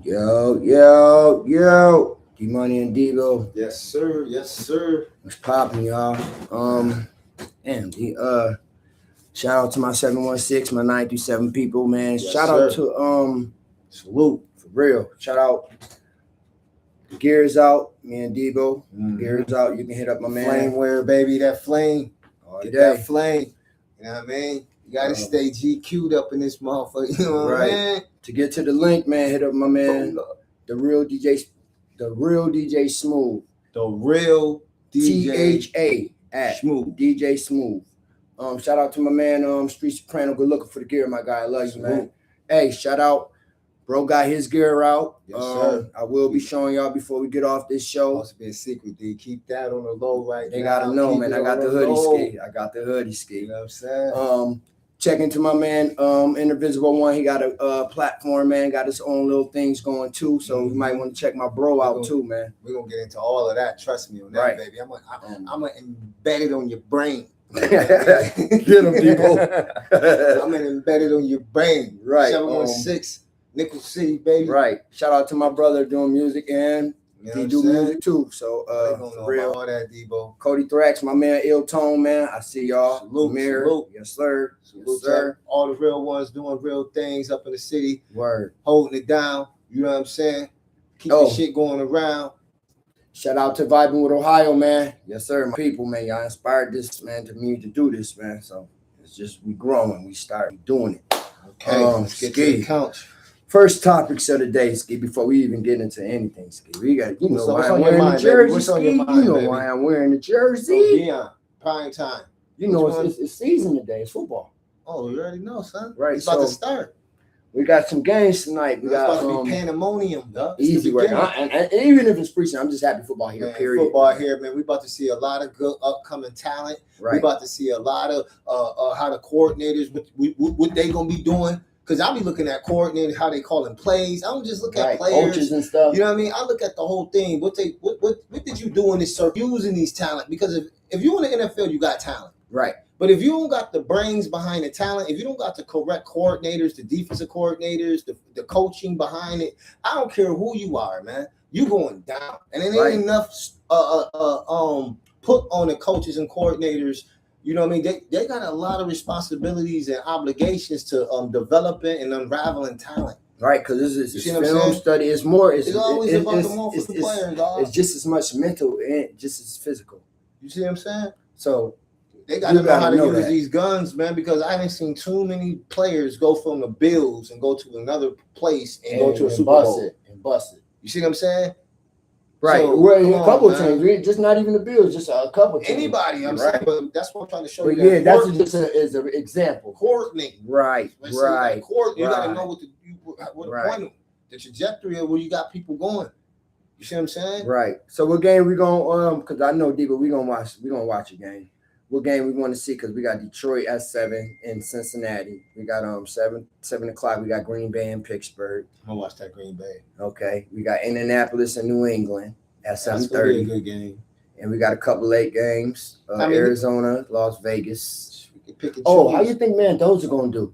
Yo. D-Money and Debo. Yes, sir. Yes, sir. What's poppin', y'all? Shout out to my 716, my 937 people, man. Yes, Shout sir. out to Salute, for real. Shout out. The gear's out, me and Debo. Gear's out. You can hit up my man. Flame wear, baby. That flame. All Get day. that flame. You know what I mean? You gotta stay GQ'd up in this motherfucker. You know what I mean? To get to the link, man, hit up my man. The real DJ Smooth. The real DJ THA at Smooth. DJ Smooth. Shout out to my man, Street Soprano. Good looking for the gear, my guy. I love you, man. Hey, shout out. Bro got his gear out. Yes, sir. I will be showing y'all before we get off this show. Supposed to be a secret, D. Keep that on the low right They now. gotta know, Keep man. it I got on the hoodie low. ski. I got the hoodie ski. You know what I'm saying? Check into my man, Indivisible One. He got a platform, man. Got his own little things going too. So you might want to check my bro out too, man. We're gonna get into all of that. Trust me on that, Right. baby. I'm gonna embed it on your brain. Get him, people. I'm gonna embed it on your brain. Right. 716 Nickel City, baby. Right. Shout out to my brother doing music, and You know he what do I'm saying? music too. So They gonna know for real. about all that, Debo. Cody Thrax, my man, Ill Tone, man. I see y'all. Salute. Yes, sir. Salute Yes, sir. to all the real ones doing real things up in the city, Word. holding it down. You know what I'm saying? Keep the shit going around. Shout out to Vibing with Ohio, man. Yes, sir. My people, man. Y'all inspired this, man, to me to do this, man. So it's just we growing. We start doing it. Okay, let's get to the couch. First topics of the day, Ski, before we even get into anything, Ski. We got, you know, why I'm wearing the jersey, Ski. You know why I'm wearing the jersey. Yeah, prime time. You know, it's season today. It's football. Oh, you already know, son. Right. It's about to start. We got some games tonight. We got about to be pandemonium, though. Easy work. And even if it's preseason, I'm just happy football here, man, period. Football here, man. We about to see a lot of good upcoming talent. Right. We about to see a lot of how the coordinators, what they going to be doing. Because I'll be looking at coordinators, how they calling plays. I don't just look at players. Coaches and stuff. You know what I mean? I look at the whole thing. What did you do in this circle? Using these talent. Because if you're in the NFL, you got talent. Right. But if you don't got the brains behind the talent, if you don't got the correct coordinators, the defensive coordinators, the coaching behind it, I don't care who you are, man. You going down. And it ain't enough put on the coaches and coordinators. You know what I mean? They got a lot of responsibilities and obligations to developing and unraveling talent. Right, because this is film study. It's more. It's always about the more for the players, dog. It's just as much mental and just as physical. You see what I'm saying? So they got to know how to use these guns, man. Because I haven't seen too many players go from the Bills and go to another place and go to a Super Bowl and bust it. You see what I'm saying? Right. So, well, a couple of teams, just not even the Bills, just a couple of teams. Anybody, I'm saying, but that's what I'm trying to show you. Yeah, that's just as an example. Coordinate. Right. You got to know what the point, the trajectory of where you got people going. You see what I'm saying? Right. So what game we gonna because I know Debo, we gonna watch a game. What game we want to see? Because we got Detroit at 7 in Cincinnati. We got 7 o'clock. We got Green Bay and Pittsburgh. I'm gonna watch that Green Bay. Okay. We got Indianapolis and New England at 7:30. That's gonna be a good game. And we got a couple late games. Arizona, Las Vegas. How you think Mendoza gonna do?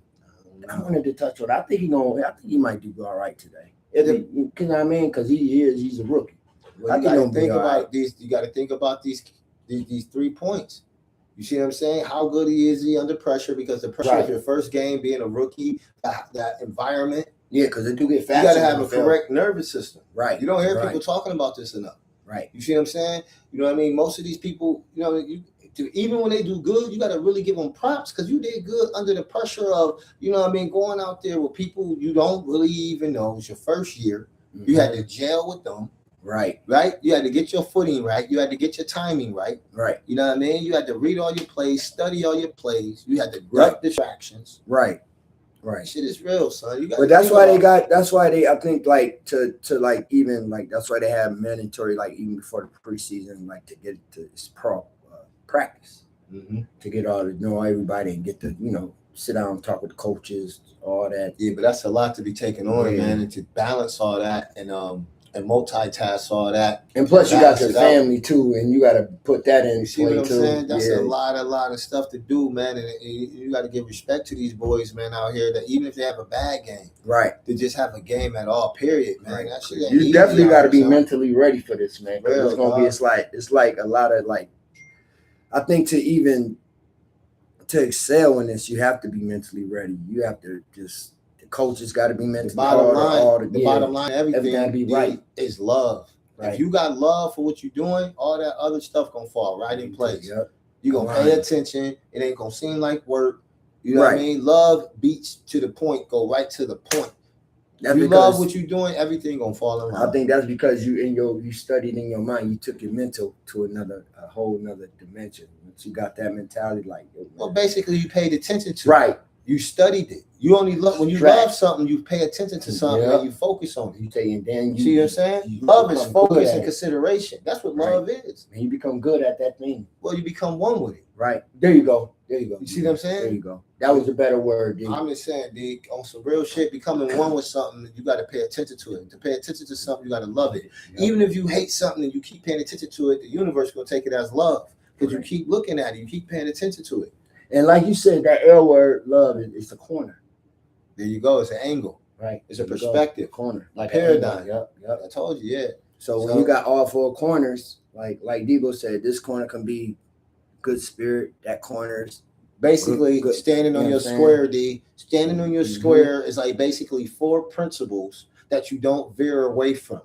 I wanted to touch on it. I think he might do all right today. You know what I mean? Because he's a rookie. Well, you got to think about these. You got to think about these 3 points. You see what I'm saying? How good is he under pressure? Because the pressure of your first game, being a rookie, that environment. Yeah, because it do get fast. You got to have a correct nervous system. Right. You don't hear people talking about this enough. Right. You see what I'm saying? You know what I mean? Most of these people, you know, even when they do good, you got to really give them props because you did good under the pressure of, you know what I mean, going out there with people you don't really even know. It was your first year. Mm-hmm. You had to gel with them. Right. You had to get your footing right. You had to get your timing right. Right. You know what I mean? You had to read all your plays, study all your plays. You had to duck distractions. Right. Shit is real, son. But that's why I think like to like even like that's why they have mandatory like even before the preseason like to get to practice to get all to know everybody and get to sit down and talk with the coaches, all that. Yeah, but that's a lot to be taken on, man, and to balance all that and and multitask all that. And plus, you got your Balance it out. family too, and you got to put that in You see what play I'm too. saying? That's Yeah. a lot of stuff to do, man. And you got to give respect to these boys, man, out here. That even if they have a bad game, Right. to just have a game at all. Period, man. Right. That shit ain't You easy definitely out got to here, be son. mentally ready for this, man. 'Cause Real, it's gonna dog. be. It's like a lot of like. I think to excel in this, you have to be mentally ready. You have to just. The coaches got to be mentally The bottom line, yeah. bottom line, everything gotta be right. is love. Right. If you got love for what you're doing, all that other stuff gonna fall right in place. Yep. You're gonna pay attention. It ain't gonna seem like work. You know Right. what I mean? Love beats to the point. Go right to the point. That's If you because love what you're doing, everything gonna fall in line. I think that's because you studied in your mind. You took your mental to a whole another dimension. Once you got that mentality, like well, basically, you paid attention to right. it. You studied it. You only love when you love something. You pay attention to something and you focus on it. You take and then you see what I'm saying? Love is focus and consideration. That's what love is. And you become good at that thing. Well, you become one with it. Right. There you go. You see what I'm saying? There you go. That was a better word, dude. I'm just saying, D, on some real shit, becoming one with something, you got to pay attention to it. To pay attention to something, you got to love it. Yep. Even if you hate something and you keep paying attention to it, the universe is going to take it as love because you keep looking at it. You keep paying attention to it. And like you said, that L word, love, it's a corner. There you go. It's an angle. Right. It's a perspective. Corner. Like paradigm. Yep. I told you, yeah. So when you got all four corners, like Debo said, this corner can be good spirit. That corner's basically good. Standing on your square, D. Standing on your square is like basically 4 principles that you don't veer away from.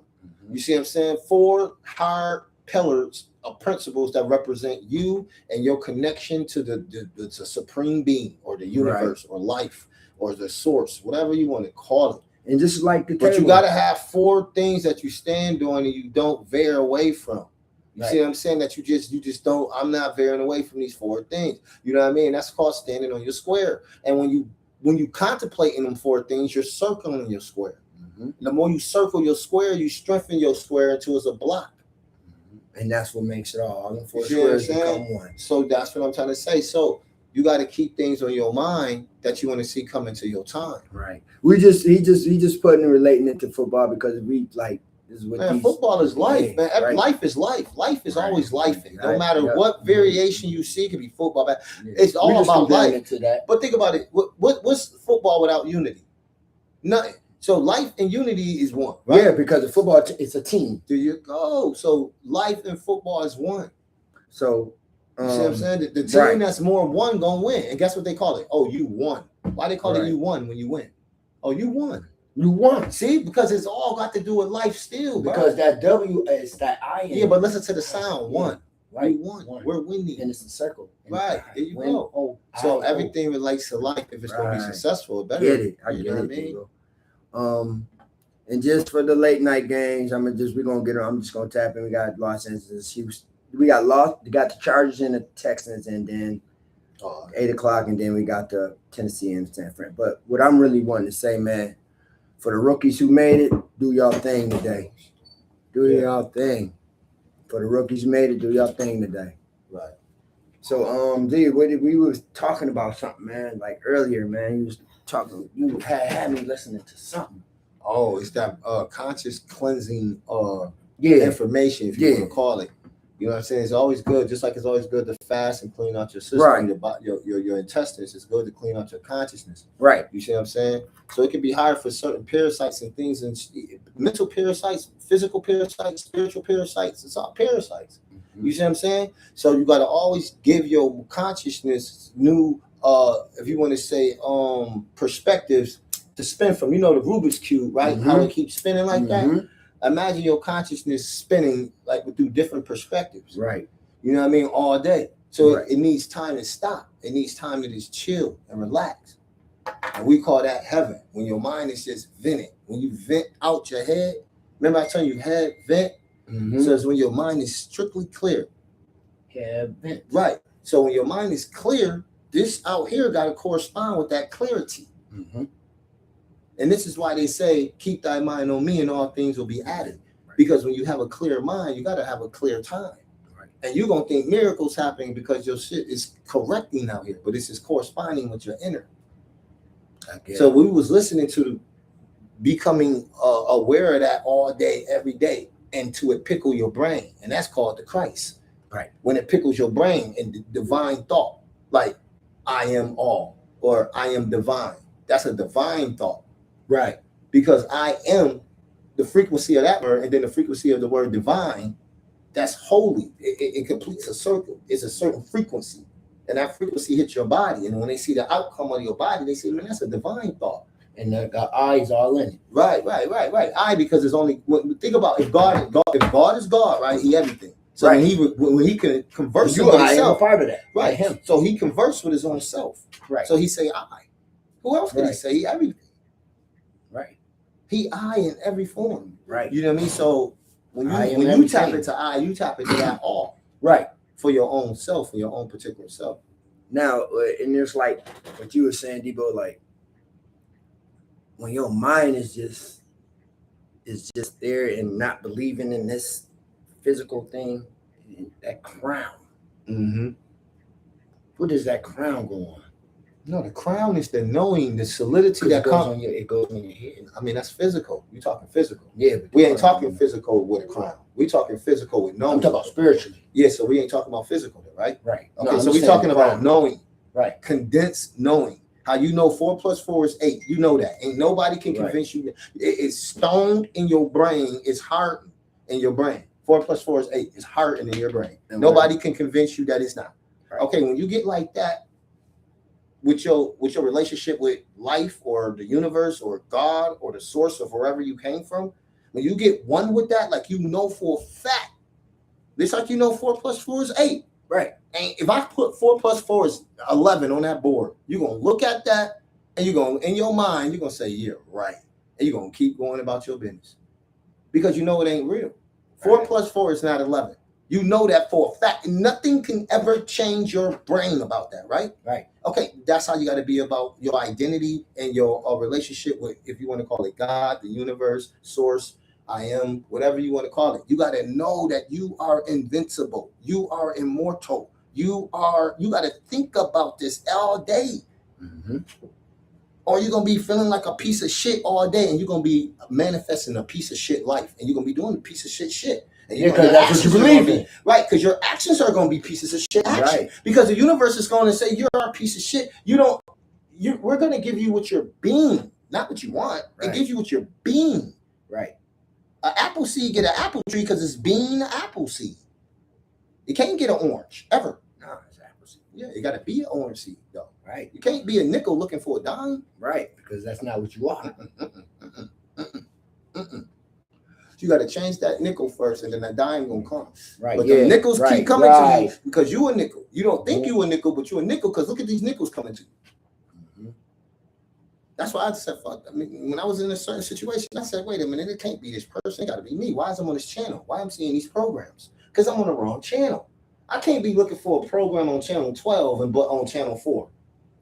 You see what I'm saying? 4 hard pillars of principles that represent you and your connection to the supreme being or the universe or life or the source, whatever you want to call it. And just like the but you got to have 4 things that you stand on and you don't veer away from. You see what I'm saying? That you just don't. I'm not veering away from these 4 things. You know what I mean? That's called standing on your square. And when you contemplate in them 4 things, you're circling your square. The more you circle your square, you strengthen your square until it's a block. And that's what makes it all. All them 4 squares become one. So that's what I'm trying to say. So you got to keep things on your mind that you want to see come into your time. Right. He just putting and relating it to football because we like this is what football is life, man. Right. Life is life. Life is always life. No matter what variation you see, it could be football. It's all about life. But think about it. What's football without unity? Nothing. So life and unity is one, right? Yeah, because the football it's a team. There you go. So life and football is one. So you see what I'm saying? The team that's more one gonna win. And guess what they call it? Oh, you won. Why they call it you won when you win? Oh, you won. You won. See, because it's all got to do with life still. Because that W is that I. Yeah, but listen to the sound. One. Right. You won. We're winning. And it's a circle. Right. There you go. Oh, so everything relates to life. If it's going to be successful, it better. Get it. I get it. What I mean? And just for the late night games, I'm just gonna tap in. We got Los Angeles, Houston. We got the Chargers and the Texans, and then 8:00, and then we got the Tennessee and San Fran. But what I'm really wanting to say, man, for the rookies who made it, do y'all thing today. Do y'all thing. For the rookies who made it, do y'all thing today. Right. So, D, we was talking about something, man. Like earlier, man, you had me listening to something. Oh, it's that conscious cleansing information, if you want to call it. You know what I'm saying? It's always good, just like it's always good to fast and clean out your system, your intestines. It's good to clean out your consciousness. Right. You see what I'm saying? So it can be hard for certain parasites and things, and mental parasites, physical parasites, spiritual parasites. It's all parasites. You see what I'm saying? So you got to always give your consciousness new, if you want to say, perspectives to spin from. You know the Rubik's Cube, right? How it keeps spinning like that. Imagine your consciousness spinning like through different perspectives. Right. You know what I mean? All day. So it needs time to stop. It needs time to just chill and relax. And we call that heaven. When your mind is just venting. When you vent out your head. Remember I told you head vent? So it's when your mind is strictly clear. Head vent. Right. So when your mind is clear, this out here got to correspond with that clarity. And this is why they say, keep thy mind on me and all things will be added. Because when you have a clear mind, you got to have a clear time. And you're going to think miracles happening because your shit is correcting out here. But this is corresponding with your inner. So we was listening to becoming aware of that all day, every day, and to it pickle your brain, and that's called the Christ. Right. When it pickles your brain and the divine thought, like I am all or I am divine. That's a divine thought. Right. Because I am the frequency of that word, and then the frequency of the word divine, that's holy. It completes a circle. It's a certain frequency. And that frequency hits your body. And when they see the outcome of your body, they say, man, that's a divine thought. And the eyes all in it. Right. Because it's only, think about if God is God, right? He everything. So right. when he can converse with himself, himself, a part of that. Right. Him. So he conversed with his own self. Right. So he say I. Who else could he say? He everything. Right. He I in every form. Right. You know what I mean? So when you tap into I, you tap into that all. Right. For your own self, for your own particular self. Now, and there's like what you were saying, Debo, like when your mind is just there and not believing in this physical thing, that crown. Mm-hmm. What does that crown go on? No, the crown is the knowing, the solidity that comes. It goes on your head. I mean, that's physical. You're talking physical. Yeah, but we ain't talking physical with a crown. We talking physical with knowing. I'm talking about spiritually. Yeah, so we ain't talking about physical, right? Right. Okay, no, so we talking about knowing. Right. Condensed knowing. How you know 4 + 4 is 8. You know that. Ain't nobody can convince you. It's stoned in your brain. It's hardened in your brain. 4 + 4 is 8. It's hardened in your brain. And nobody can convince you that it's not. Right. Okay, when you get like that, with your relationship with life or the universe or God or the source of wherever you came from, when you get one with that, like you know for a fact, it's like you know 4 + 4 is 8. Right. And if I put 4 + 4 is 11 on that board, you're gonna look at that and you're gonna in your mind, you're gonna say, yeah, right. And you're gonna keep going about your business. Because you know it ain't real. 4 + 4 is not 11. You know that for a fact. Nothing can ever change your brain about that, right? Right. Okay, that's how you got to be about your identity and your relationship with, if you want to call it God, the universe, source, I am, whatever you want to call it. You got to know that you are invincible. You are immortal. You got to think about this all day. Mm-hmm. Or you're going to be feeling like a piece of shit all day, and you're going to be manifesting a piece of shit life, and you're going to be doing a piece of shit. And because that's what you believe in. Right, because your actions are going to be pieces of shit action. Right. Because the universe is going to say, you're a piece of shit. We're going to give you what you're being, not what you want. Right. It gives you what you're being. Right. An apple seed get an apple tree because it's being an apple seed. You can't get an orange, ever. No, it's apple seed. Yeah, you got to be an orange seed, though. Right. You can't be a nickel looking for a dime. Right, because that's not what you are. You got to change that nickel first, and then that dime gonna come. Right. But the nickels keep coming to you because you a nickel. You don't think you a nickel, but you a nickel because look at these nickels coming to you. Mm-hmm. That's why I said, fuck. I mean, when I was in a certain situation, I said, wait a minute, it can't be this person. It got to be me. Why is I'm on this channel? Why am I seeing these programs? Because I'm on the wrong channel. I can't be looking for a program on channel 12 but on channel 4.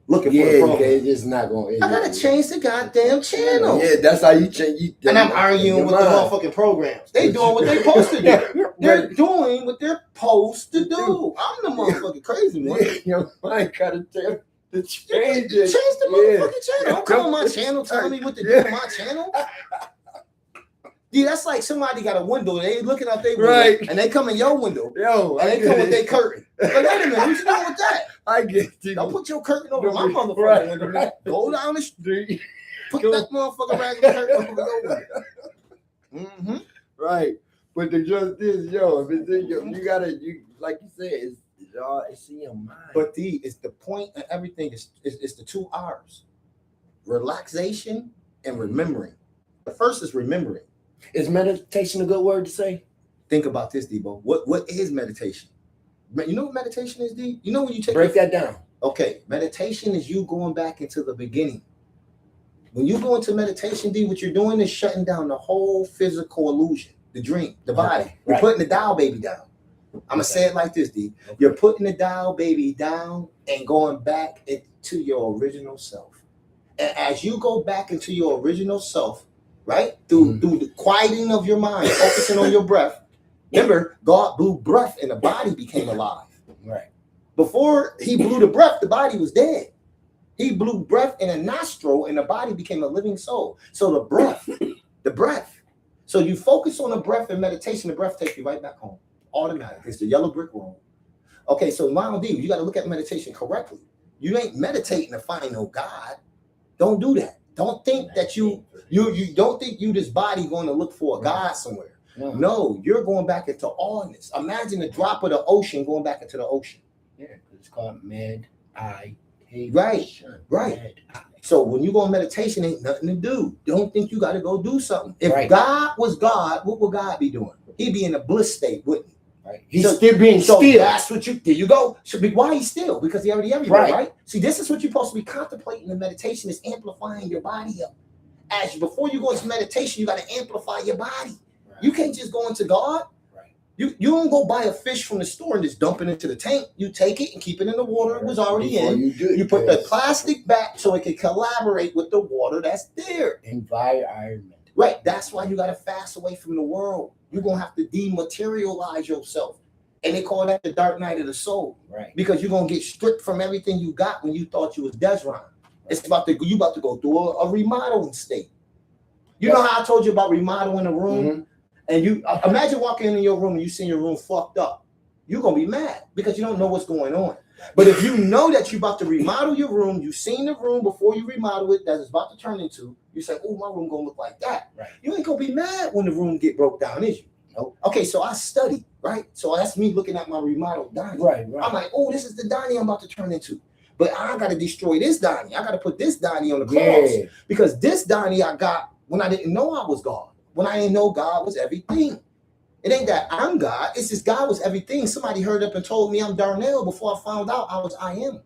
Looking for a program. It's just not going. I gotta change the goddamn channel. Yeah, that's how you change. And I'm arguing with the motherfucking programs. They doing what they supposed to do. They're doing what they're supposed to do. I'm the motherfucking crazy one. Your mind gotta tell to change it. Change the motherfucking channel. Don't come on my channel telling me what to do on my channel. Yeah, that's like somebody got a window. They looking out their window, and they come in your window. And they come with their curtain. Like, wait a minute, what you doing with that? I get you. Don't put your curtain over my motherfucking window. Right. Go down the street. Put that motherfucking ragged curtain over your window. Mm-hmm. Right. But the just is, you gotta, like you said, it's in your mind. But it's the point of everything. It's the 2 R's. Relaxation and remembering. The first is remembering. Is meditation a good word to say? Think about this, Debo. What is meditation? You know what meditation is, D? You know when you break that down. Okay, meditation is you going back into the beginning. When you go into meditation, D, what you're doing is shutting down the whole physical illusion, the dream, the body. Right. You're putting the dial baby down. I'm gonna say it like this, D. Okay. You're putting the dial baby down and going back into your original self. And as you go back into your original self, right? Through the quieting of your mind, focusing on your breath. Remember, God blew breath and the body became alive. Right. Before he blew the breath, the body was dead. He blew breath in a nostril and the body became a living soul. So the breath. So you focus on the breath in meditation, the breath takes you right back home. Automatic. It's the yellow brick road. Okay, so Ronald D, you got to look at meditation correctly. You ain't meditating to find no God. Don't do that. Don't think that you don't think you this body going to look for a God somewhere. No, you're going back into allness. Imagine the drop of the ocean going back into the ocean. Yeah, it's called meditation. Right. So when you go on meditation, ain't nothing to do. Don't think you got to go do something. If God was God, what would God be doing? He'd be in a bliss state, wouldn't he? Right. He's still being still. That's what there you go. Why he's still? Because he already everywhere, right? See, this is what you're supposed to be contemplating in meditation, is amplifying your body up. As before you go into meditation, you got to amplify your body. Right. You can't just go into God. Right. You don't go buy a fish from the store and just dump it into the tank. You take it and keep it in the water it was already in. You put the plastic back so it can collaborate with the water that's there. Environment. Right. That's why you got to fast away from the world. You're going to have to dematerialize yourself. And they call that the dark night of the soul. Right. Because you're going to get stripped from everything you got when you thought you was Desron. Right. It's about to go through a remodeling state. You know how I told you about remodeling a room? Mm-hmm. And you imagine walking into your room and you see your room fucked up. You're going to be mad because you don't know what's going on. But if you know that you're about to remodel your room, you've seen the room before you remodel it that it's about to turn into, you say, oh, my room going to look like that. Right. You ain't going to be mad when the room get broke down, is you? Nope. Okay, so I studied, right? So that's me looking at my remodeled dining. Right. I'm like, oh, this is the dining I'm about to turn into. But I got to destroy this dining. I got to put this dining on the cross. Yeah. Because this dining I got when I didn't know I was God. When I didn't know God was everything. It ain't that I'm God. It's just God was everything. Somebody heard up and told me I'm Darnell before I found out I am.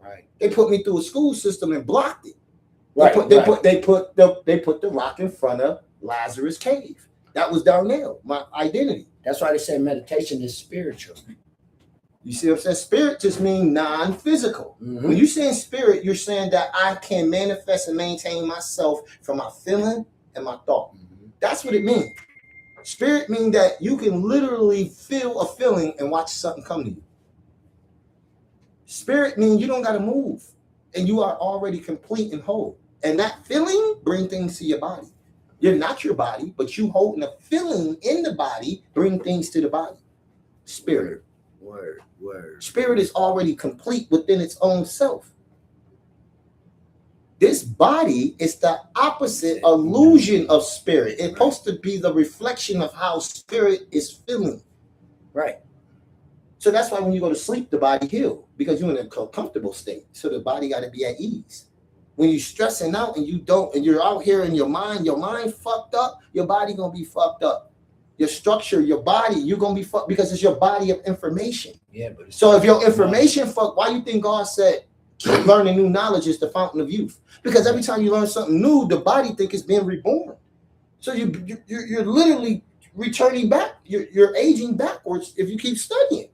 Right. They put me through a school system and blocked it. They put the rock in front of Lazarus' cave. That was Darnell, my identity. That's why they say meditation is spiritual. You see what I'm saying? Spirit just means non-physical. Mm-hmm. When you're saying spirit, you're saying that I can manifest and maintain myself from my feeling and my thought. Mm-hmm. That's what it means. Spirit means that you can literally feel a feeling and watch something come to you. Spirit means you don't got to move and you are already complete and whole. And that feeling brings things to your body. You're not your body, but you holding a feeling in the body bring things to the body. Spirit. Word. Spirit is already complete within its own self. This body is the opposite illusion of spirit. It's supposed to be the reflection of how spirit is feeling. Right. So that's why when you go to sleep, the body heals because you're in a comfortable state. So the body got to be at ease. When you're stressing out and you're out here in your mind fucked up, your body going to be fucked up. Your structure, your body, you're going to be fucked because it's your body of information. Yeah, but so if your information fucked, why you think God said keep learning new knowledge is the fountain of youth? Because every time you learn something new, the body think it's being reborn. So you're literally returning back. You're aging backwards if you keep studying.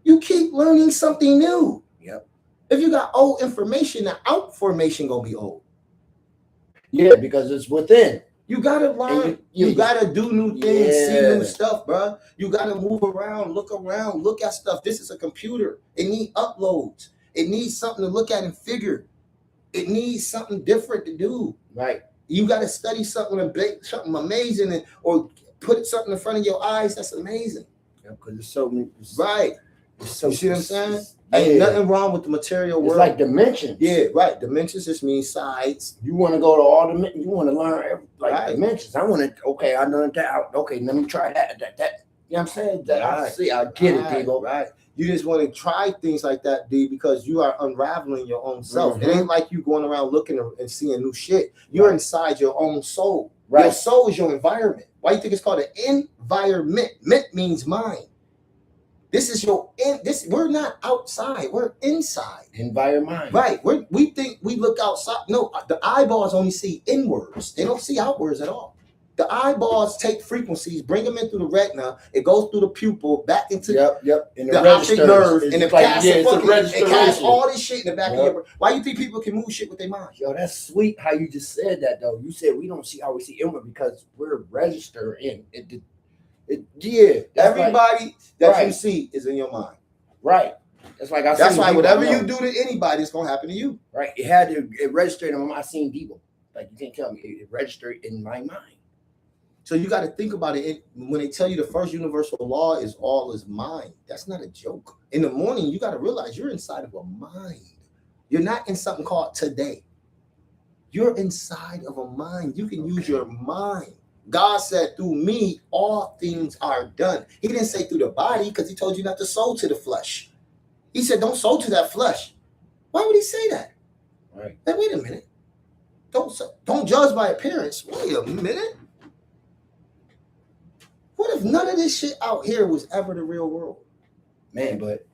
You keep learning something new. Yep. If you got old information, the out formation gonna be old. Yeah, because it's within. You gotta learn. You gotta do new things, see new stuff, bro. You gotta move around, look at stuff. This is a computer. It needs uploads. It needs something to look at and figure. It needs something different to do. Right. You gotta study something amazing, or put something in front of your eyes. That's amazing. Yeah, because it's so right. So, you see what I'm saying? Yeah. Ain't nothing wrong with the material world. It's like dimensions. Yeah, right. Dimensions just means sides. You want to go to all dimensions. You want to learn dimensions. I want to. I learned that. Okay, let me try that. You know what I'm saying? I get it, Debo. Right. You just want to try things like that, D, because you are unraveling your own self. Mm-hmm. It ain't like you going around looking and seeing new shit. You're inside your own soul. Right. Your soul is your environment. Why you think it's called an environment? Ment means mind. This is we're not outside, we're inside. Environment. Right. We think we look outside. No, the eyeballs only see inwards. They don't see outwards at all. The eyeballs take frequencies, bring them in through the retina. It goes through the pupil, back into the optic nerve, and it casts all this shit in the back of your brain. Why you think people can move shit with their mind? Yo, that's sweet how you just said that, though. You said we don't see how we see inward because we're registered in it. Everybody that you see is in your mind. Right. That's why whatever you do to anybody, it's gonna happen to you. Right. It registered in my seen Debo. Like, you can't tell me. It registered in my mind. So you got to think about it. When they tell you the first universal law is all is mind, that's not a joke. In the morning, you got to realize you're inside of a mind. You're not in something called today. You're inside of a mind. You can use your mind. God said, through me, all things are done. He didn't say through the body, because he told you not to sow to the flesh. He said, don't sow to that flesh. Why would he say that? Right. Now, wait a minute. Don't judge by appearance. Wait a minute. What if none of this shit out here was ever the real world? Man, but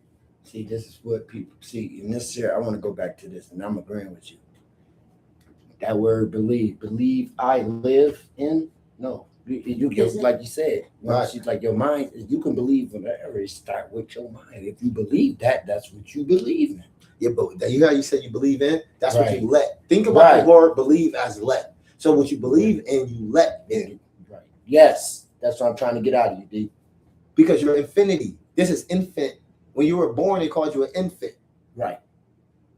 see, this is what people see. In this year, I want to go back to this, and I'm agreeing with you. That word believe. Believe I live in? No. You like you said, right. She's like, your mind, you can believe whatever. It start with your mind. If you believe that, that's what you believe in. Yeah, but you know how you said you believe in? That's right. What you let. Think about the word believe as let. So what you believe in, you let in. Right. Yes. That's what I'm trying to get out of you, D. Because you're infinity. This is infant. When you were born, they called you an infant. Right.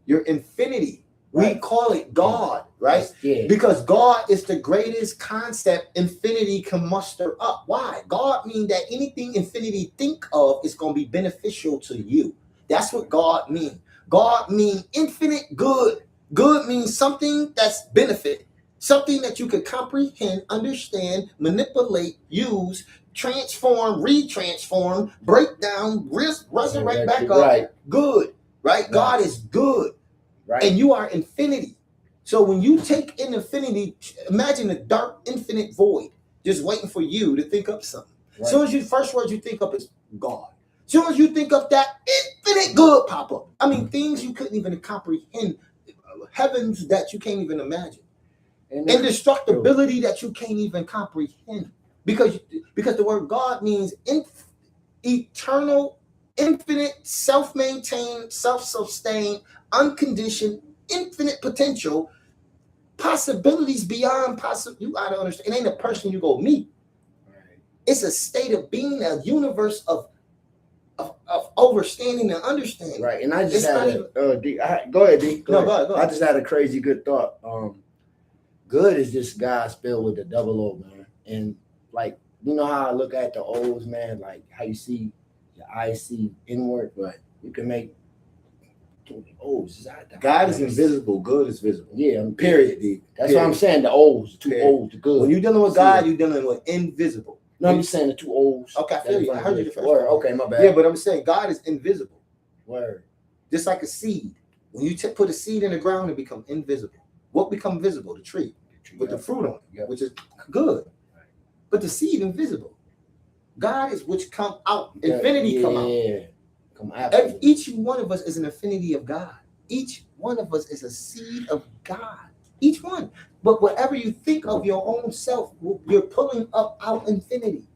You're infinity. Right. We call it God, right? Yeah. Because God is the greatest concept infinity can muster up. Why? God means that anything infinity think of is going to be beneficial to you. That's what God means. God means infinite good. Good means something that's benefit. Something that you could comprehend, understand, manipulate, use, transform, retransform, break down, resurrect back up. Right. Good, right? God is good. Right. And you are infinity. So when you take in infinity, imagine a dark, infinite void just waiting for you to think up something. Right. As soon as you first word you think up is God. As soon as you think of that, infinite good pop up. I mean, things you couldn't even comprehend, heavens that you can't even imagine. Indestructibility that you can't even comprehend, because the word God means eternal, infinite, self-maintained, self-sustained, unconditioned, infinite potential, possibilities beyond possible. You gotta understand, it ain't a person you go meet. Right. It's a state of being, a universe of understanding and understanding. Right, and I just go ahead, D. Go ahead. I just had a crazy good thought. Good is just God spelled with a double O, man. And like, you know how I look at the O's, man, like how you see your eyes see inward, but you can make O's. God is invisible, good is visible. Yeah, period, D. That's what I'm saying. The O's, two O's, the good. When you're dealing with God, you're dealing with invisible. No, I'm just saying the two O's. Okay, I feel you. I heard you the first word. Okay, my bad. Yeah, but I'm saying God is invisible. Word. Just like a seed. When you put a seed in the ground, it becomes invisible. What becomes visible? The tree with the fruit on it, which is good. Right. But the seed invisible. God is which come out. Infinity come out. Yeah. Come out. Each one of us is an infinity of God. Each one of us is a seed of God. Each one. But whatever you think of your own self, you're pulling up out infinity.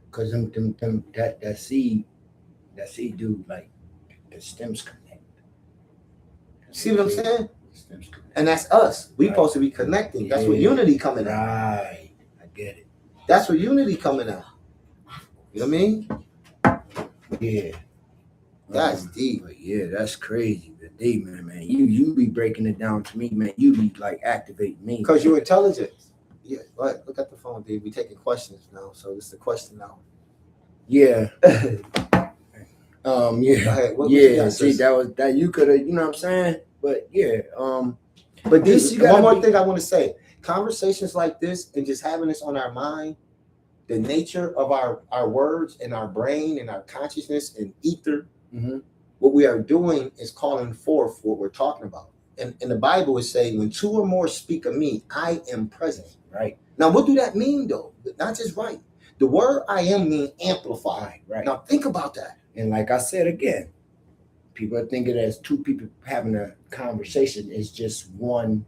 Because that seed do like the stems connect. See what I'm saying? And that's us. We supposed to be connecting. That's where unity coming out. Right. I get it. That's where unity coming out. You know what I mean? Yeah. That's deep. But yeah, that's crazy. But deep, man. You be breaking it down to me, man. You be like activating me. Because you're intelligent. Yeah. Right. Look at the phone, dude. We taking questions now. So this is the question now. Yeah. Yeah. See, that you could have, you know what I'm saying? But yeah, but this one more thing I want to say. Conversations like this and just having this on our mind, the nature of our words and our brain and our consciousness and ether, what we are doing is calling forth what we're talking about. And the Bible is saying, when two or more speak of me, I am present. Right. Now, what do that mean though? Not just right. The word I am means amplify. Right. Now think about that. And like I said again, people are thinking as two people having a conversation. It's just one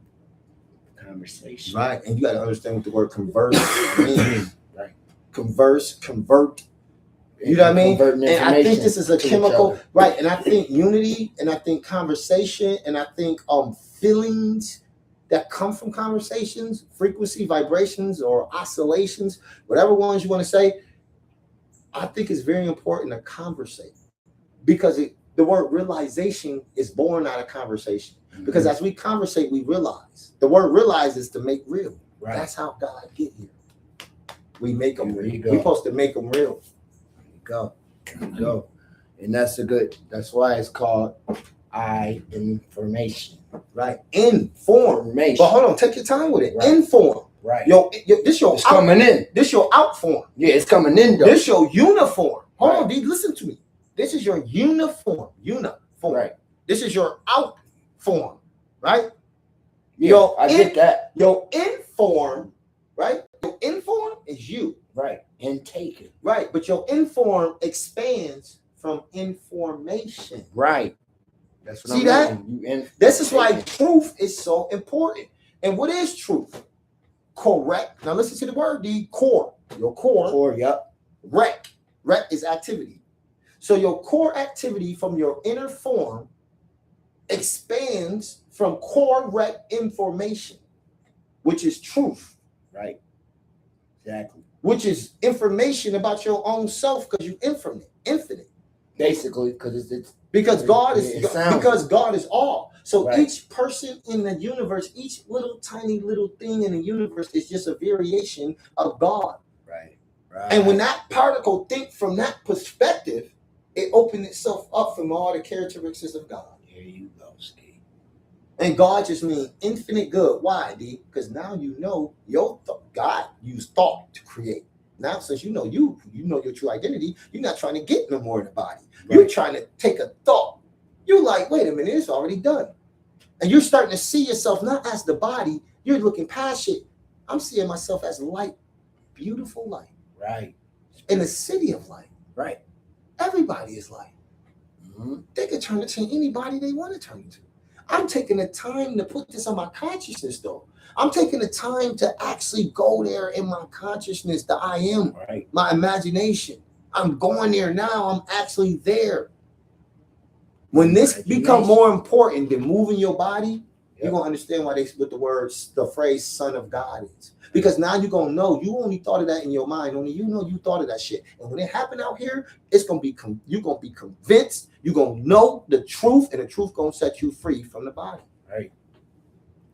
conversation. Right. And you got to understand what the word converse means. Right. Converse, convert. You know what I mean? And I think this is a chemical, right? And I think unity, and I think conversation, and I think feelings that come from conversations, frequency, vibrations, or oscillations, whatever ones you want to say, I think it's very important to conversate because the word realization is born out of conversation. Because as we conversate, we realize. The word realize is to make real. Right. That's how God get here. We make them real. We're supposed to make them real. There you go. There you go. And that's why it's called information. Right. Information. But hold on, take your time with it. Right. Inform. Right. This your it's coming in. This your out form. Yeah, it's coming in though. This your uniform. Hold on, D, listen to me. This is your uniform. Right. This is your out form. Right? Yeah, I get that. Your inform, right? Your inform is you. Right. Intake it. Right. But your inform expands from information. Right. That's what See that? This is why truth is so important. And what is truth? Correct. Now listen to the word, the core. Your core. Core, yep. Rec. Rec is activity. So your core activity from your inner form expands from core rec information, which is truth. Right. Exactly. Which is information about your own self because you infinite. Basically, because God is all. So right. Each person in the universe, each little tiny little thing in the universe is just a variation of God. Right. And when that particle think from that perspective, it opens itself up from all the characteristics of God. Here you go, Ski. And God just means infinite good. Why, D? Because now you know God used thought to create. Now, since you know your true identity, you're not trying to get no more in the body. Right. You're trying to take a thought. You're like, wait a minute, it's already done. And you're starting to see yourself not as the body. You're looking past it. I'm seeing myself as light, beautiful light. Right. In the city of light. Right. Everybody is light. Mm-hmm. They can turn into anybody they want to turn into. I'm taking the time to put this on my consciousness, though. I'm taking the time to actually go there in my consciousness, the I am, right. My imagination. I'm going there now. I'm actually there. When this becomes more important than moving your body, you're going to understand why they split the phrase son of God is. Because now you're going to know you only thought of that in your mind. Only you know you thought of that shit. And when it happened out here, it's going to be, you're going to be convinced. You're going to know the truth, and the truth going to set you free from the body. Right.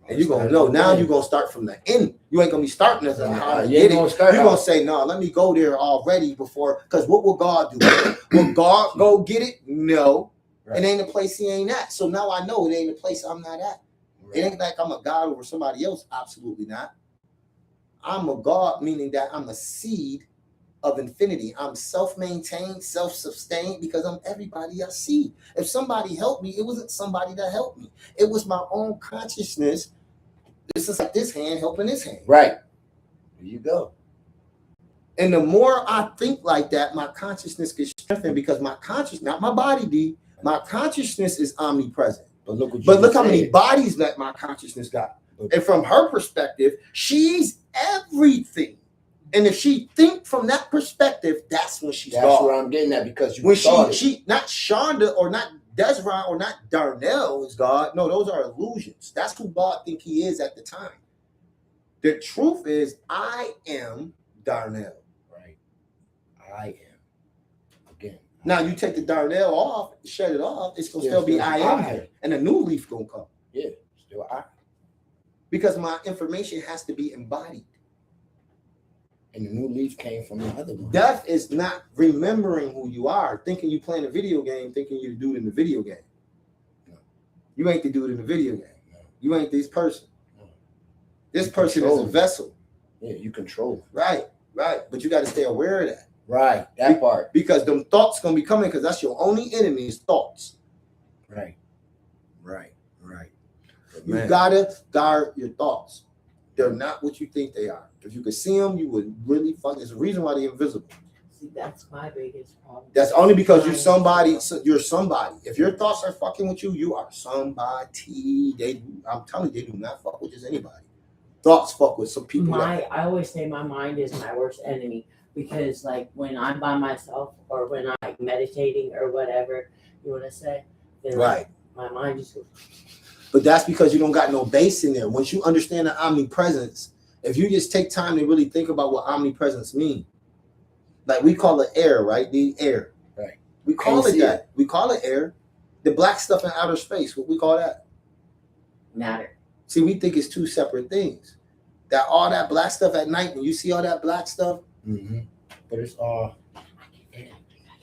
And you're going to know. Now you're going to start from the end. You ain't going to be starting as a how to get it. You're going to say, no, let me go there already before. Because what will God do? Will God go get it? No. Right. It ain't a place he ain't at. So now I know it ain't a place I'm not at. Right. It ain't like I'm a God over somebody else. Absolutely not. I'm a God, meaning that I'm a seed of infinity. I'm self-maintained, self-sustained, because I'm everybody I see. If somebody helped me, it wasn't somebody that helped me. It was my own consciousness. This is like this hand helping this hand. Right. There you go. And the more I think like that, my consciousness gets strengthened, because my consciousness, not my body, D, my consciousness is omnipresent. But look how many bodies that my consciousness got. And from her perspective, she's everything. And if she think from that perspective, that's when she's God. That's where I'm getting at, because when she not Shonda or not Desron or not Darnell is God. No, those are illusions. That's who God think he is at the time. The truth is, I am Darnell. Right. I am. Again. Now you take the Darnell off, shut it off, it's gonna still be I am here. And a new leaf gonna come. Yeah, still I. Because my information has to be embodied. And the new leaf came from the other one. Death is not remembering who you are, thinking you playing a video game, thinking you the dude in the video game. No. You ain't the dude in the video game. No. You ain't this person. No. This person is a vessel. Yeah, you control it. Right. But you got to stay aware of that. Right, that part. Because them thoughts going to be coming, because that's your only enemy is thoughts. Right. You got to guard your thoughts. They're not what you think they are. If you could see them, you would really fuck. There's a reason why they're invisible. See, that's my biggest problem. That's only because you're somebody. You're somebody. If your thoughts are fucking with you, you are somebody. I'm telling you, they do not fuck with just anybody. Thoughts fuck with some people. I always say my mind is my worst enemy, because like when I'm by myself or when I'm meditating or whatever you want to say, then right, my mind just goes. But that's because you don't got no base in there. Once you understand the omnipresence, if you just take time to really think about what omnipresence means, Like we call it air, right? The air. Right. We call Can't it see that. We call it air. The black stuff in outer space, what we call that? Matter. See, we think it's two separate things. That all that black stuff at night, when you see all that black stuff, but it's all.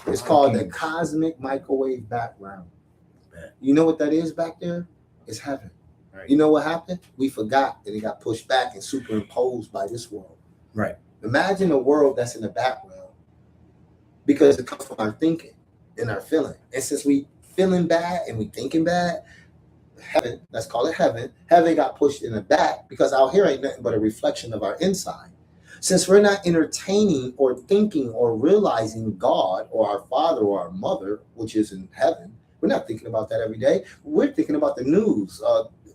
it's called the cosmic microwave background. You know what that is back there? It's heaven. Right. You know what happened? We forgot and it got pushed back and superimposed by this world. Right. Imagine a world that's in the background because it comes from our thinking and our feeling. And since we feeling bad and we thinking bad, heaven, let's call it heaven, heaven got pushed in the back because out here ain't nothing but a reflection of our inside. Since we're not entertaining or thinking or realizing God or our father or our mother, which is in heaven, we're not thinking about that every day. We're thinking about the news,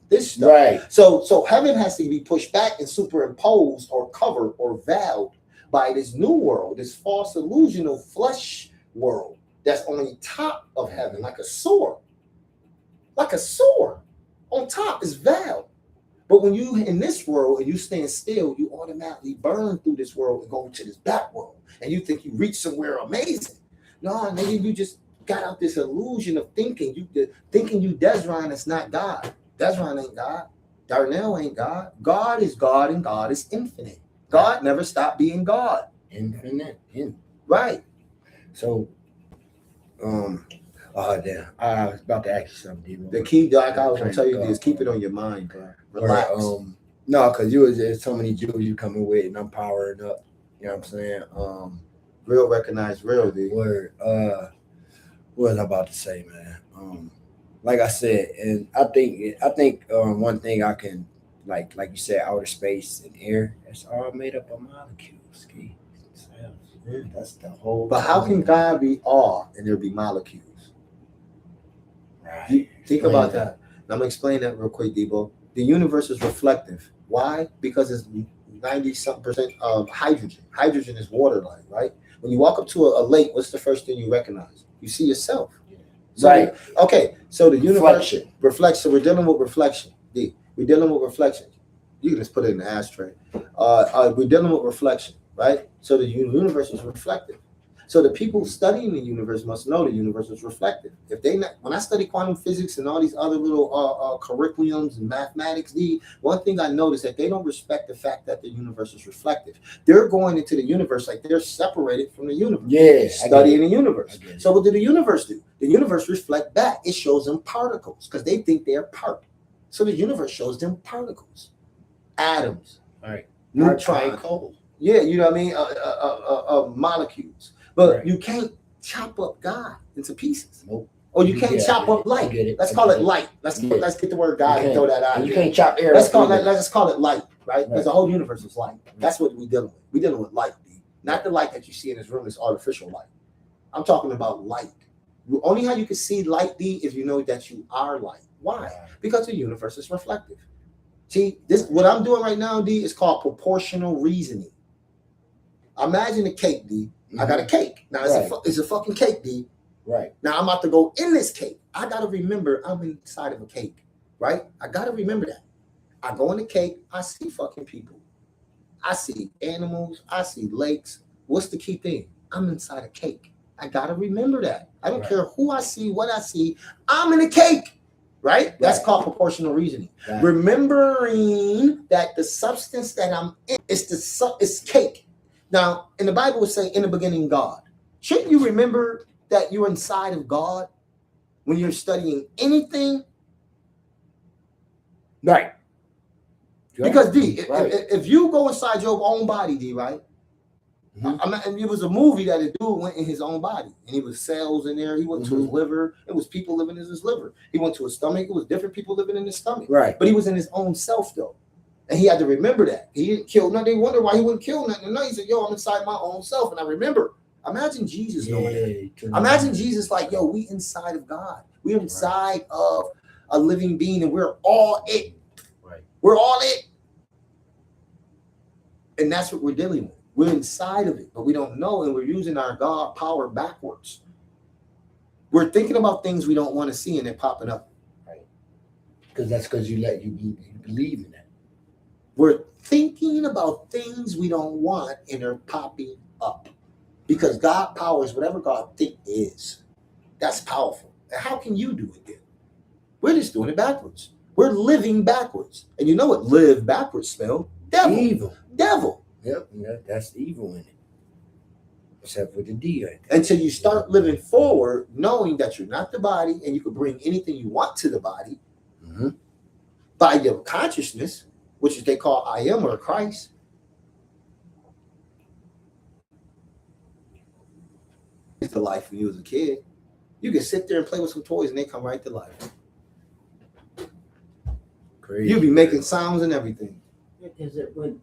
this stuff. Right. So heaven has to be pushed back and superimposed or covered or veiled by this new world, this false illusional flesh world that's on the top of heaven, like a sword. Like a sword. On top is veiled. But when you in this world and you stand still, you automatically burn through this world and go to this back world. And you think you reach somewhere amazing. No, nigga, you just got out this illusion of thinking. Thinking you Desron is not God. Desron ain't God. Darnell ain't God. God is God and God is infinite. God never stopped being God. Infinite. Right. So, oh damn! I was about to ask you something, Debo. The key, like I was gonna tell you, is keep it on your mind, bro. Relax. No, because there's so many jewels you coming with, and I'm powering up. You know what I'm saying? Real recognize real, dude. Word. What was I about to say, man? Like I said, and I think one thing I can like you said, outer space and air, it's all made up of molecules. That's the whole. But how can God be all and there be molecules? Right. Think about that. I'm gonna explain that real quick, Debo. The universe is reflective. Why? Because it's 90-something% of hydrogen. Hydrogen is water-like, right? When you walk up to a lake, what's the first thing you recognize? You see yourself. So right. Okay. So the universe reflects. So we're dealing with reflection. D. We're dealing with reflection. You can just put it in the ashtray. We're dealing with reflection, right? So the universe is reflective. So the people studying the universe must know the universe is reflective. If they not, when I study quantum physics and all these other little curriculums and mathematics, one thing I noticed that they don't respect the fact that the universe is reflective. They're going into the universe like they're separated from the universe. Yeah, studying the universe. So what did the universe do? The universe reflect back. It shows them particles because they think they're part. So the universe shows them particles, atoms, right, neutrons. Yeah, you know what I mean? Molecules. But you can't chop up God into pieces. Nope. Or you can't chop up light. Let's call it light. Let's get the word God and throw that out. You can't chop air. Let's call it light, right? Because the whole universe is light. That's what we're dealing with. We're dealing with light, D. Not the light that you see in this room is artificial light. I'm talking about light. Only how you can see light, D, if you know that you are light. Why? Because the universe is reflective. See, this what I'm doing right now, D, is called proportional reasoning. Imagine a cake, D. I got a cake. Now it's a fucking cake, D. Right. Now I'm about to go in this cake. I gotta remember I'm inside of a cake. Right? I gotta remember that. I go in the cake, I see fucking people. I see animals, I see lakes. What's the key thing? I'm inside a cake. I gotta remember that. I don't care who I see, what I see. I'm in a cake. Right? That's called proportional reasoning. Right. Remembering that the substance that I'm in is cake. Now, in the Bible, it would say, in the beginning, God. Shouldn't you remember that you're inside of God when you're studying anything? Right. Because, D, if you go inside your own body, D, right? Mm-hmm. It was a movie that a dude went in his own body. And he was cells in there. He went to his liver. It was people living in his liver. He went to his stomach. It was different people living in his stomach. Right. But he was in his own self, though. And he had to remember that. He didn't kill nothing. They wonder why he wouldn't kill nothing. No, he said, yo, I'm inside my own self. And I remember. Imagine Jesus knowing that. Imagine Jesus like, yo, we inside of God. We're inside of a living being and we're all it. Right. We're all it. And that's what we're dealing with. We're inside of it, but we don't know. And we're using our God power backwards. We're thinking about things we don't want to see and they're popping up. Right. Because you believe in that. We're thinking about things we don't want and they're popping up. Because God powers whatever God think is. That's powerful. And how can you do it then? We're just doing it backwards. We're living backwards. And you know what live backwards spell? Devil. Evil. Devil. Yep, that's evil in it. Except for the D. Right? Until you start living forward, knowing that you're not the body and you can bring anything you want to the body by your consciousness, which is they call I am or Christ. It's the life when you was a kid. You can sit there and play with some toys and they come right to life. Crazy. You'll be making sounds and everything. Because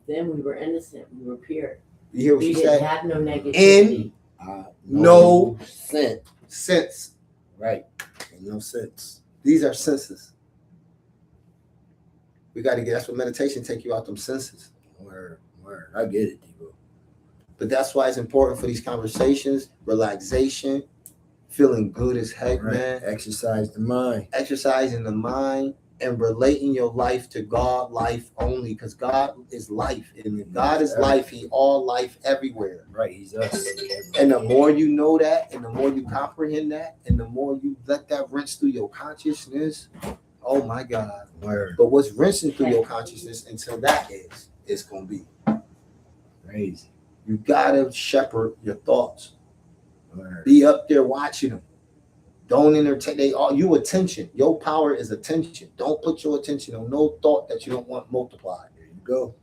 then we were innocent, we were pure. You hear what We she didn't said? have no negativity. No sense. Right. No sense. These are senses. We got to get, that's what meditation take you out them senses. Word. I get it, Debo. But that's why it's important for these conversations, relaxation, feeling good as heck, man. Exercise the mind. Exercising the mind and relating your life to God life only, because God is life. And if God is life, He all life everywhere. Right, He's us. And the more you know that, and the more you comprehend that, and the more you let that rinse through your consciousness, oh my God. Word. But what's rinsing through your consciousness until that is going to be Crazy. you got to shepherd your thoughts. Word. Be up there watching them. Don't entertain. You attention. Your power is attention. Don't put your attention on no thought that you don't want multiplied. There you go.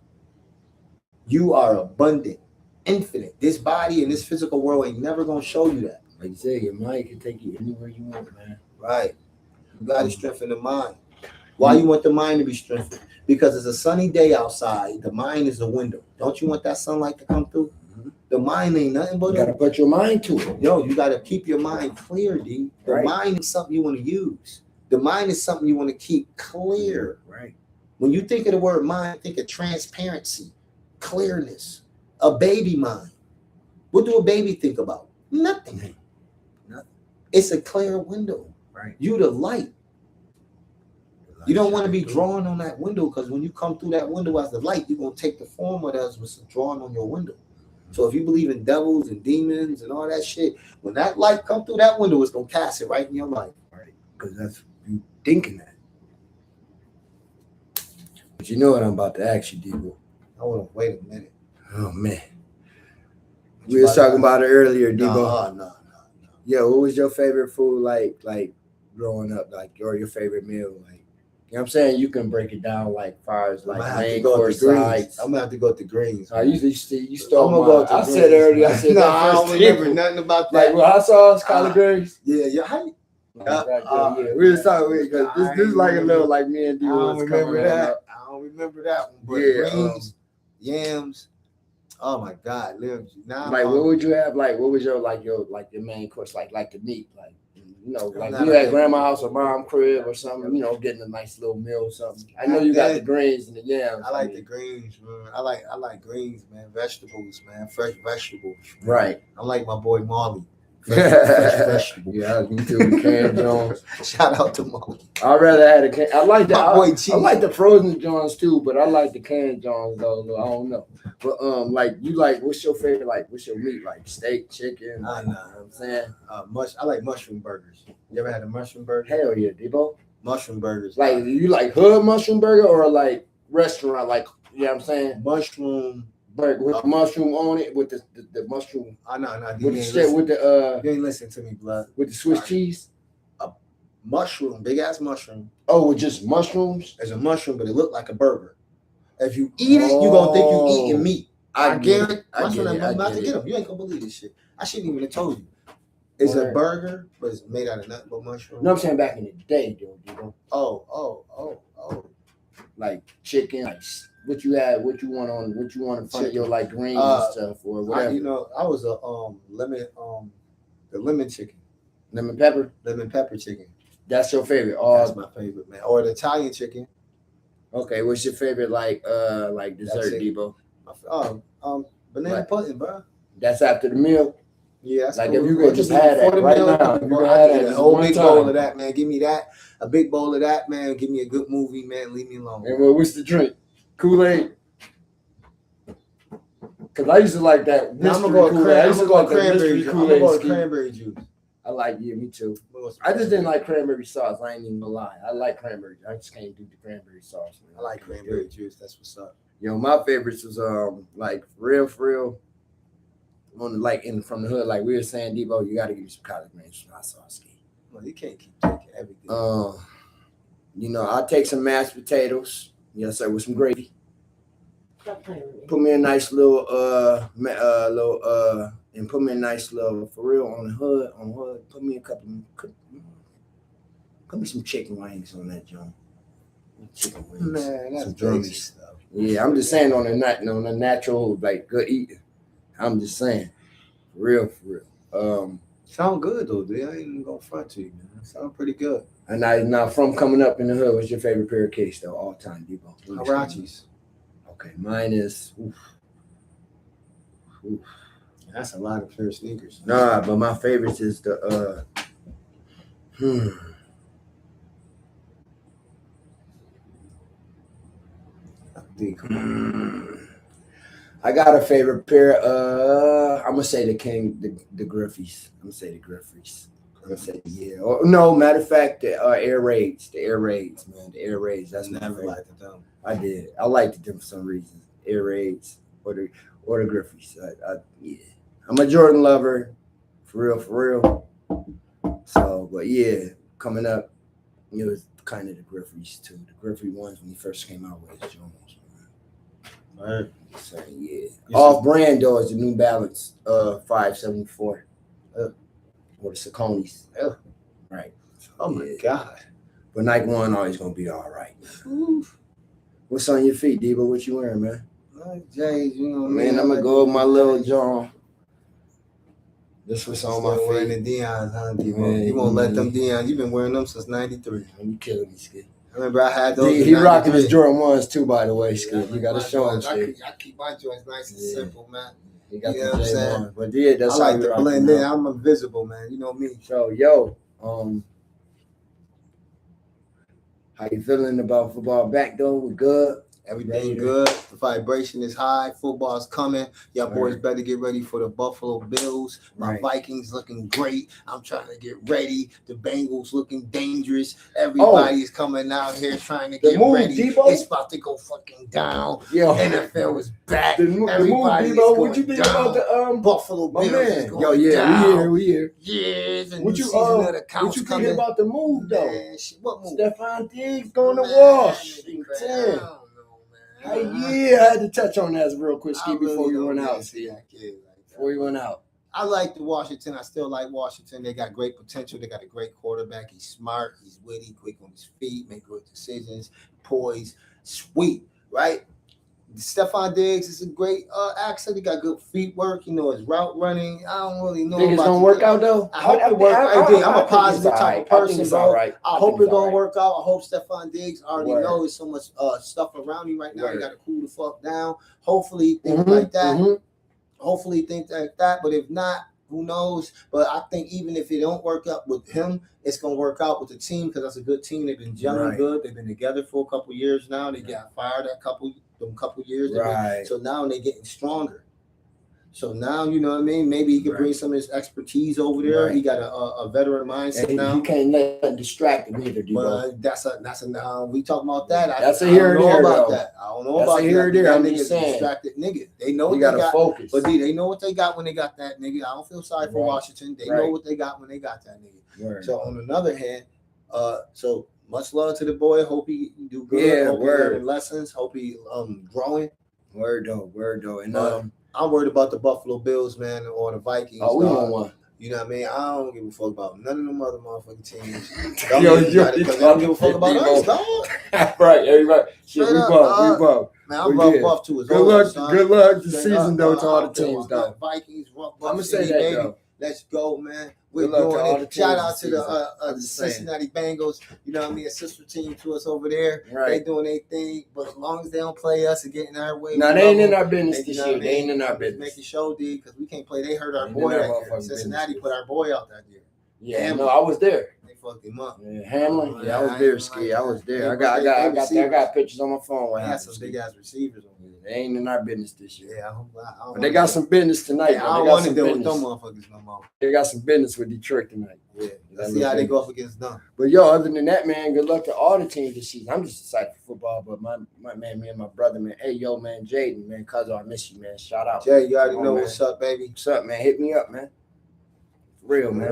You are abundant, infinite. This body and this physical world ain't never gonna show you that. Like you said, your mind can take you anywhere you want, man. Right. You got to strengthen the mind. Why you want the mind to be strengthened? Because it's a sunny day outside. The mind is the window. Don't you want that sunlight to come through? The mind ain't nothing but you gotta put your mind to it. Yo, you gotta keep your mind clear, D. The mind is something you want to use. The mind is something you want to keep clear. Right. When you think of the word mind, think of transparency, clearness, a baby mind. What do a baby think about? Nothing. It's a clear window. Right. You the light. You don't want to be drawn on that window, because when you come through that window as the light, you're going to take the form of that was drawn on your window. So if you believe in devils and demons and all that shit, when that light come through that window, it's going to cast it right in your life. Right. Because that's you thinking that. But you know what I'm about to ask you, Debo. I want to wait a minute. Oh, man. We was talking about it earlier, Debo. No. Yeah, what was your favorite food like growing up, or your favorite meal? You know what I'm saying? You can break it down far as main course sides. I'm gonna have to go to greens. I usually you stole I'm gonna go to said earlier. I said no, I don't remember nothing about that. Hot sauce, collard greens. Yeah. Yeah, we was talking because this is like a little me and D. I don't remember that. I don't remember that one. But greens, yams. Oh my God, now what would you have? What was your your main course like the meat you at grandma's house or mom crib or something, getting a nice little meal or something. I know you got the greens and the yams. I like the greens, man. I like greens, man. Vegetables, man. Fresh vegetables. Man. Right. I'm like my boy Marley. Fresh vegetables. Yeah, me too. Cam Jones. Shout out to Marley. I'd rather have the can. I like that. I like the frozen Jones too, but I like the canned Jones though. I don't know. But what's your favorite? What's your meat? Steak, chicken? Nah. You know what I'm saying? I like mushroom burgers. You ever had a mushroom burger? Hell yeah, Debo. Mushroom burgers. You like hood mushroom burger or restaurant? You know what I'm saying? Mushroom burger with mushroom on it with the mushroom. No. With the shit with the You ain't listen to me, blood. With the Swiss cheese. A mushroom, big ass mushroom. Oh, with just mushrooms? It's a mushroom, but it looked like a burger. If you eat it, you're gonna think you eating meat. I guarantee. I'm about to get them. You ain't gonna believe this shit. I shouldn't even have told you. It's a burger, but it's made out of nothing but mushroom. No, I'm saying back in the day, dude. Oh. Chicken, what you want in front of your greens and stuff or whatever. I was a the lemon chicken. Lemon pepper chicken. That's your favorite. That's my favorite, man. Or the Italian chicken. Okay, what's your favorite dessert, Debo? Banana pudding, bro. That's after the meal. Yeah, that's cool. If you could just have that right now, you can have that a whole big bowl of that, man. Give me that, a big bowl of that, man. Give me a good movie, man. Leave me alone. And what's the drink? Kool-Aid. Cause I used to like that mystery Kool-Aid. I used to like that mystery Kool-Aid. I'm going cranberry juice. I like me too. I just didn't like cranberry sauce. I ain't even gonna lie. I like cranberry. I just can't do the cranberry sauce. Man. I like cranberry juice. That's what's up. My favorites was like for real. On from the hood, like we were saying, Debo, you got to give me some collard greens from hot sauce. Well, you can't keep taking everything. I'll take some mashed potatoes. Yes, sir, with some gravy. Put me a nice little and put me a nice little for real on the hood. Put me some chicken wings on that joint. Chicken wings. Man, that's basic stuff. Yeah, I'm just saying on the natural like good eating. I'm just saying, for real. Sound good though, dude. I ain't even gonna front to you, man. Sound pretty good. And now from coming up in the hood, what's your favorite pair of kicks though, all time, Debo? Huaraches. Okay, mine is. Oof. That's a lot of pair of sneakers. Nah, but my favorites is the I got a favorite pair. I'm gonna say the Griffies. I'm gonna say the Griffies. I'm gonna say no. Matter of fact, the Air Raids. The Air Raids, man. The Air Raids. That's never liked them. I did. I liked them for some reason. Air Raids or the Griffies. Yeah. I'm a Jordan lover, for real. So, but yeah, coming up, it was kind of the Griffies too. The Griffey ones when he first came out with his Jones. Right. Saying, yeah. Off brand though is the New Balance 574. Or the Sauconys. Right. Oh my God. But Nike One always gonna be all right. What's on your feet, Debo? What you wearing, man? Jays, man, I'm gonna go with my little John. This was on my feet. Wearing the Dion's, huh, Debo? You won't let them Dion's. You've been wearing them since '93. You killing me, Skid. I remember I had those. He rocking his Jordan 1s too, by the way, Skid. You gotta show him, Skid. I keep my joints nice and simple, man. You got the J1. But yeah, that's I like to blend in. I'm invisible, man. You know me. So, how you feeling about football back though? We good? Everything good. The vibration is high. Football's coming. Y'all boys better get ready for the Buffalo Bills. My Vikings looking great. I'm trying to get ready. The Bengals looking dangerous. Everybody's coming out here trying to get ready. Debo? It's about to go fucking down. NFL is back. Everybody's going what you think down. About the Buffalo Bills? Is going down. We here. Yes, and what you thinking about the move though? Man, what move? Stephon Diggs going to Wash. I had to touch on that real quick, Ski, before we went out. Before we went out. I like the Washington. I still like Washington. They got great potential. They got a great quarterback. He's smart. He's witty, quick on his feet, make good decisions, poised, sweet, right? Stephon Diggs is a great accent. He got good feet work. His route running. I don't really know. Think it's gonna work out though? I hope it works. I'm a positive type of person, bro. I hope it's gonna work out. I hope Stephon Diggs already knows so much stuff around him right now. He got to cool the fuck down. Hopefully, he thinks like that. Hopefully, he thinks like that. But if not, who knows? But I think even if it don't work out with him, it's gonna work out with the team because that's a good team. They've been gelling good. They've been together for a couple years now. They got fired a couple years. So now they're getting stronger. So now, you know what I mean? Maybe he could bring some of his expertise over there. He got a veteran mindset now. You can't let him distract him either, But that's a we talking about that. That's a here and there, about that. I don't know about that. Here and there. I'm just saying. Distracted nigga. They know what they got. Focus. But they know what they got when they got that nigga. I don't feel sorry for Washington. They know what they got when they got that nigga. So on another hand, so much love to the boy. Hope he do good. Yeah, hope he learning lessons. Hope he growing. Word though. And I'm worried about the Buffalo Bills, man, or the Vikings. Oh, we don't want. You know what I mean? I don't give a fuck about none of them other motherfucking teams. They don't give a fuck about us, dog. Right, everybody. Shit, we buff. Man, I'm buff too. Good luck this season, though, to all the teams, though. Vikings, I'm going to say that, baby. though. Let's go, man. We're doing it. Shout out to the Cincinnati Bengals. You know what I mean? A sister team to us over there. They doing their thing. But as long as they don't play us and get in our way. No, they ain't in our business this year. They ain't in our business. Making show, D, because we can't play. They hurt our boy that year. Cincinnati put our boy out that year. Yeah, no, I was there. They fucked him up. Yeah, Hamlin. Yeah, I was there, Ski. I was there. I got pictures on my phone. He had some big ass receivers on there. They ain't in our business this year. Yeah, but they got some business tonight. Yeah, I don't want to deal with them motherfuckers no more. They got some business with Detroit tonight. Yeah, let's see how they go up against them. But yo, other than that, man, good luck to all the teams this season. I'm just excited for football. But my man, me and my brother, man. Hey, yo, man, Jaden, man, cuz I miss you, man. Shout out. Jay, you already know what's up, baby. What's up, man? Hit me up, man. For real, man.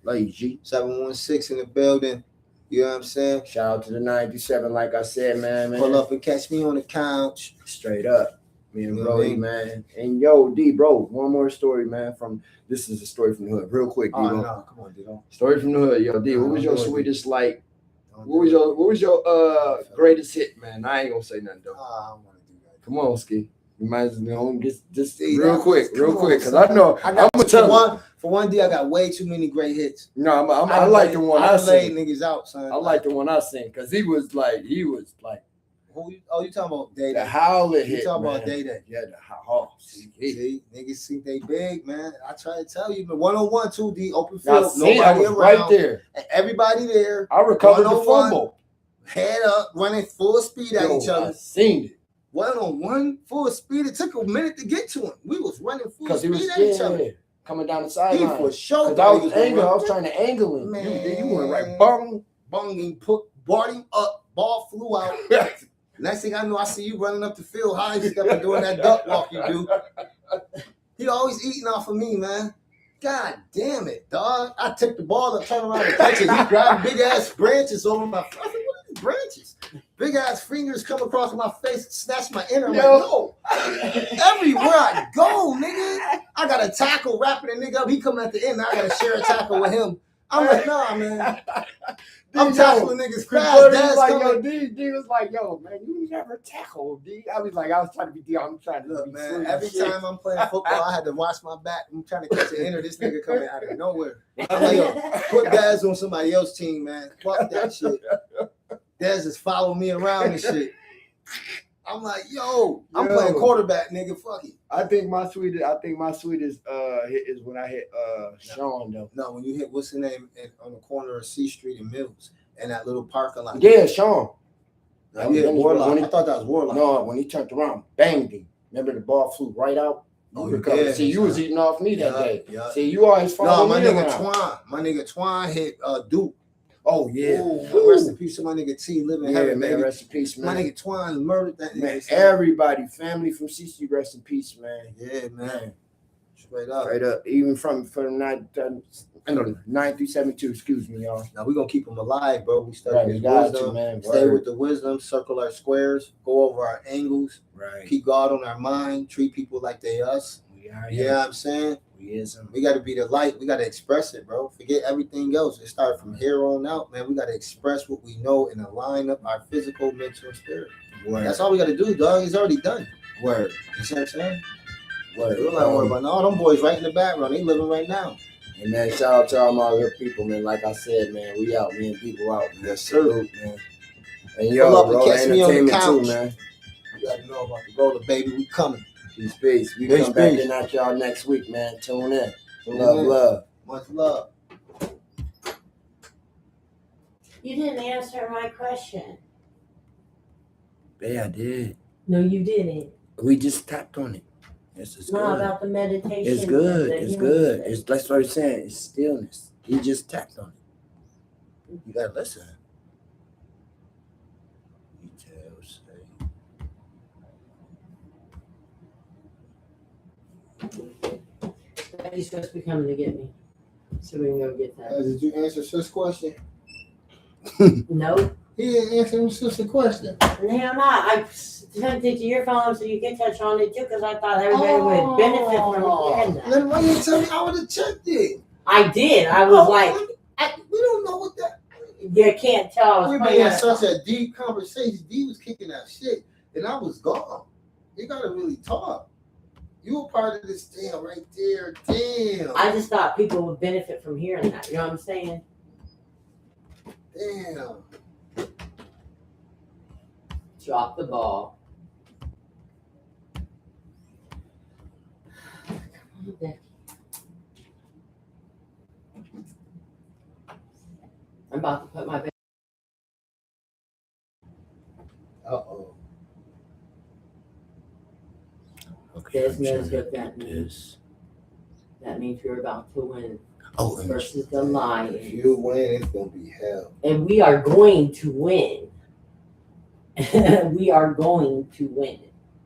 Love you, G. 716 in the building. You know what I'm saying? Shout out to the 97, like I said, man. Pull up and catch me on the couch. Straight up. Me and Brody, man. And yo, D, bro, one more story, man. This is a story from the hood. Real quick, D. No, come on, D. Story from the hood, yo, D. What was your sweetest, like, what was your greatest hit, man? I ain't gonna say nothing, though. I don't want to do that. Come on, Ski. You might as well just real quick, because I know I'm gonna tell for one day I got way too many great hits. No, I like the one I laid niggas out, son. I like the one I sing because he was like. Who you talking about? Day the Howler hit. You talking about Day Day? Yeah, the Howler. See, niggas think they big, man. I try to tell you, but 1-on-1, 2D, open field, nobody around, right there, and everybody there. I recovered the fumble, head up, running full speed at each other. I seen it. 1-on-1, full speed. It took a minute to get to him. We was running full speed at each other. Coming down the sideline. He for sure. I was trying to angle him. Man. You went right bung, and brought him up. Ball flew out. Next thing I know, I see you running up the field high step and doing that duck walk you do. He always eating off of me, man. God damn it, dog. I took the ball up, turn around and catch it. He grabbed big ass branches over my face. What are these branches? Big ass fingers come across my face, snatch my inner. I'm like, no. Everywhere I go, nigga, I got a tackle wrapping a nigga up. He come at the end. I got to share a tackle with him. I'm like, nah, man. I'm tackling niggas fast. D was like, yo, man, you never tackle, D. I was trying to be D. I'm trying to look, man. Every time I'm playing football, I had to watch my back. I'm trying to catch an inner. This nigga coming out of nowhere. I'm like, yo, put guys on somebody else's team, man. Fuck that shit. Dez just follow me around and shit. I'm like, yo, I'm playing quarterback, nigga. Fuck it. I think my sweetest hit is when I hit Sean though. No, when you hit what's the name on the corner of C Street and Mills and that little parking lot. Yeah, Sean. Warlock. I thought that was Warlock. No, when he turned around, banged him. Remember the ball flew right out. See, you was eating off me that day. Yeah. See, you always follow me around. My nigga Twine hit Duke. Oh yeah. Ooh, rest in peace to my nigga T living heaven, man. Baby. Rest in peace, man. My nigga Twine murdered that nigga. Man, everybody, family from CC, rest in peace, man. Yeah, man. Straight up. Even from 9 through 72, excuse me, y'all. Now we're gonna keep them alive, bro. We study his wisdom, man. Stay with the wisdom, circle our squares, go over our angles, keep God on our mind, treat people like they us. You know what I'm saying? We got to be the light. We got to express it, bro. Forget everything else. It started from here on out, man. We got to express what we know and align up our physical, mental, and spirit. That's all we got to do, dog. It's already done. Word. You see what I'm saying? Word. We don't got to worry about all them boys right in the background. They living right now. And man, shout out to all my good people, man. Like I said, man, we out, man. People out, man. Yes, sir. Man. And yo, bro, catch me on the couch. Too, man. You got to know about the roller, baby. We coming. Peace. We come back in at y'all next week, man. Tune in. Love. Much love. You didn't answer my question. Yeah, I did. No, you didn't. We just tapped on it. It's no, good. about the meditation. It's good. It's good. That's what I'm saying. It's stillness. He just tapped on it. You gotta listen. He's supposed to be coming to get me, so we can go get that. Did you answer Sis' question? No. He didn't answer Sis' question. Hell no. I sent it to your phone so you can touch on it too, because I thought everybody would benefit from hearing that. Then why you tell me? I would have checked it. I did. I was we don't know what that. You can't tell. We been in such a deep conversation. D was kicking that shit, and I was gone. You gotta really talk. You were part of this damn right there. Damn. I just thought people would benefit from hearing that. You know what I'm saying? Damn. Drop the ball. I'm about to put my bed. Uh-oh. this knows what that means. That means we're about to win Oh, versus the Lions. If you win, it's gonna be hell. And we are going to win. We are going to win.